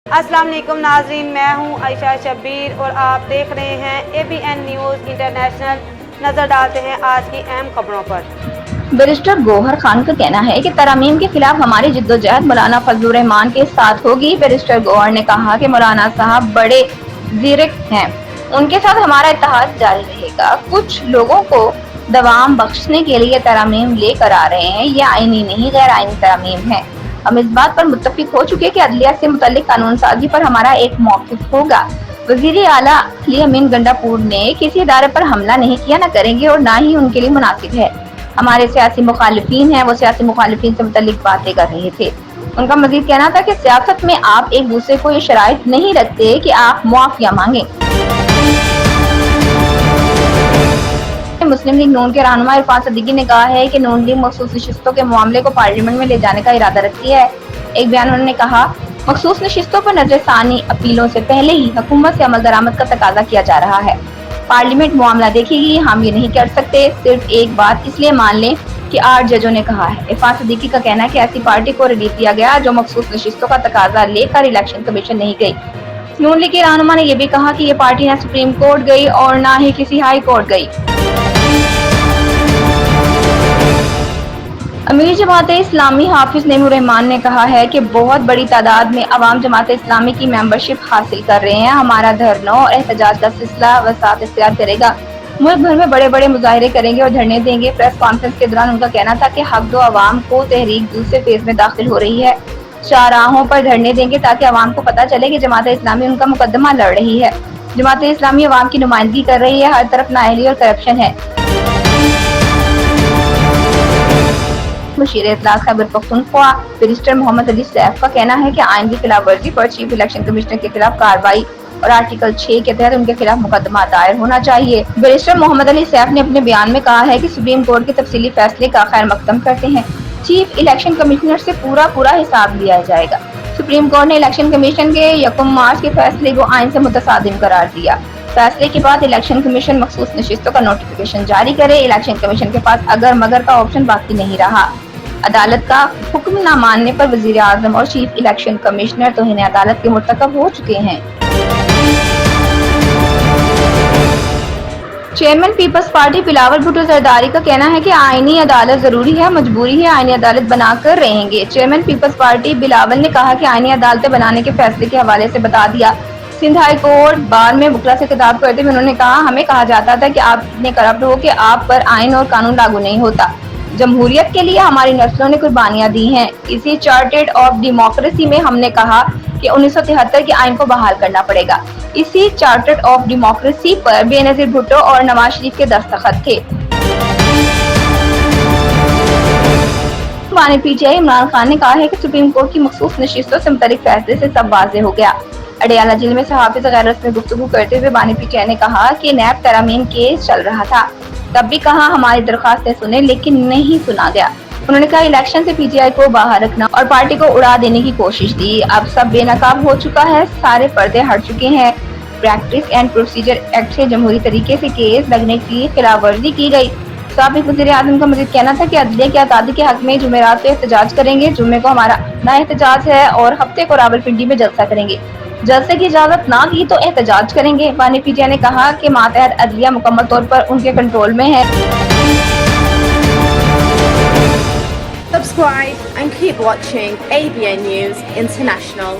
السلام علیکم ناظرین، میں ہوں عائشہ شبیر اور آپ دیکھ رہے ہیں ABN نیوز انٹرنیشنل۔ نظر ڈالتے ہیں آج کی اہم خبروں پر۔ بیرسٹر گوہر خان کا کہنا ہے کہ ترامیم کے خلاف ہماری جدوجہد مولانا فضل الرحمان کے ساتھ ہوگی۔ بیرسٹر گوہر نے کہا کہ مولانا صاحب بڑے زیرک ہیں، ان کے ساتھ ہمارا اتحاد جاری رہے گا۔ کچھ لوگوں کو دوام بخشنے کے لیے ترامیم لے کر آ رہے ہیں، یہ آئینی نہیں غیر آئینی ترامیم ہے۔ ہم اس بات پر متفق ہو چکے کہ عدلیہ سے متعلق قانون سازی پر ہمارا ایک موقف ہوگا۔ وزیر اعلیٰ علی امین گنڈا پور نے کسی ادارے پر حملہ نہیں کیا، نہ کریں گے اور نہ ہی ان کے لیے مناسب ہے۔ ہمارے سیاسی مخالفین ہیں، وہ سیاسی مخالفین سے متعلق باتیں کر رہے تھے۔ ان کا مزید کہنا تھا کہ سیاست میں آپ ایک دوسرے کو یہ شرائط نہیں رکھتے کہ آپ معافیا مانگیں۔ مسلم لیگ نون کے رہنما عرفان صدیقی نے کہا ہے کہ نون لیگ مخصوص نشستوں کے معاملے کو پارلیمنٹ میں لے جانے کا ارادہ رکھتی ہے۔ ایک بیان انہوں نے کہا، مخصوص نشستوں پر نظر ثانی اپیلوں سے پہلے ہی حکومت سے عمل درآمد کا تقاضا کیا جا رہا ہے۔ پارلیمنٹ معاملہ دیکھے گی، ہم یہ نہیں کر سکتے۔ صرف ایک بات اس لیے مان لیں کہ 8 ججوں نے کہا ہے۔ عرفان صدیقی کا کہنا ہے کہ ایسی پارٹی کو ریلیف دیا گیا جو مخصوص نشستوں کا تقاضا لے کر الیکشن کمیشن نہیں گئی۔ نون لیگ کے رہنما نے یہ بھی کہا کہ یہ پارٹی نہ سپریم کورٹ گئی اور نہ ہی کسی ہائی کورٹ گئی۔ امیر جماعت اسلامی حافظ نعیم الرحمان نے کہا ہے کہ بہت بڑی تعداد میں عوام جماعت اسلامی کی ممبرشپ حاصل کر رہے ہیں۔ ہمارا دھرنوں اور احتجاج کا سلسلہ وسعت اختیار کرے گا، ملک بھر میں بڑے بڑے مظاہرے کریں گے اور دھرنے دیں گے۔ پریس کانفرنس کے دوران ان کا کہنا تھا کہ حق دو عوام کو تحریک دوسرے فیز میں داخل ہو رہی ہے، چاراہوں پر دھرنے دیں گے تاکہ عوام کو پتہ چلے کہ جماعت اسلامی ان کا مقدمہ لڑ رہی ہے۔ جماعت اسلامی عوام کی نمائندگی کر رہی ہے، ہر طرف نااہلی اور کرپشن ہے۔ مشیر اطلاعات خیبر پختونخوا بیرسٹر محمد علی سیف کا کہنا ہے کہ آئین کی خلاف ورزی پر چیف الیکشن کمشنر کے خلاف کارروائی اور آرٹیکل 6 کے تحت ان کے خلاف مقدمہ دائر ہونا چاہیے۔ بیرسٹر محمد علی سیف نے اپنے بیان میں کہا ہے کہ سپریم کورٹ کے تفصیلی فیصلے کا خیر مقدم کرتے ہیں، چیف الیکشن کمشنر سے پورا حساب لیا جائے گا۔ سپریم کورٹ نے الیکشن کمیشن کے 1 مارچ کے فیصلے کو آئین سے متصادم قرار دیا۔ فیصلے کے بعد الیکشن کمیشن مخصوص نشستوں کا نوٹیفیکیشن جاری کرے۔ الیکشن کمیشن کے پاس اگر مگر کا آپشن باقی نہیں رہا۔ عدالت کا حکم نہ ماننے پر وزیر اعظم اور چیف الیکشن کمشنر توہین عدالت کے مرتکب ہو چکے ہیں۔ Chairman Peoples Party Bilawal Bhutto Zardari کا کہنا ہے کہ آئینی عدالت ضروری ہے، مجبوری ہے، آئینی عدالت بنا کر رہیں گے۔ چیئرمین پیپلز پارٹی بلاول نے کہا کہ آئینی عدالتیں بنانے کے فیصلے کے حوالے سے بتا دیا۔ سندھ ہائی کورٹ بار میں وکلاء سے خطاب کرتے ہوئے انہوں نے کہا، ہمیں کہا جاتا تھا کہ آپ اتنے کرپٹ ہو کہ آپ پر آئین اور قانون لاگو نہیں ہوتا۔ جمہوریت کے لیے ہماری نسلوں نے قربانیاں دی ہیں۔ اسی چارٹر آف ڈیموکریسی میں ہم نے کہا کہ 1973 کے آئین کو بحال کرنا پڑے گا۔ اسی چارٹر آف ڈیموکریسی پر بے نظیر بھٹو اور نواز شریف کے دستخط تھے۔ بانی P T I Imran Khan نے کہا ہے کہ سپریم کورٹ کی مخصوص نشستوں سے متعلق فیصلے سے سب واضح ہو گیا۔ اڈیالہ جیل میں صحافی سے غیر رسمی گفتگو کرتے ہوئے بانی پی ٹی آئی نے کہا کہ نیب ترامیم کیس چل رہا تھا، تب بھی کہا ہماری درخواستیں سنیں لیکن نہیں سنا گیا۔ انہوں نے کہا الیکشن سے پی ٹی آئی کو باہر رکھنا اور پارٹی کو اڑا دینے کی کوشش کی۔ اب سب بے نقاب ہو چکا ہے، سارے پردے ہٹ چکے ہیں۔ پریکٹس اینڈ پروسیجر ایکٹ سے جمہوری طریقے سے کیس لگنے کی خلاف ورزی کی گئی۔ سابق وزیر اعظم کا مزید کہنا تھا کہ عدلیہ کی آزادی کے حق میں جمعرات کو احتجاج کریں گے۔ جمعے کو ہمارا اپنا احتجاج ہے اور ہفتے کو راولپنڈی میں جلسہ کریں گے۔ جلسے کی اجازت نہ دی تو احتجاج کریں گے۔ بانی پی ٹی آئی نے کہا کہ ماتحت عدلیہ مکمل طور پر ان کے کنٹرول میں ہے۔ Subscribe and keep watching ABN News International.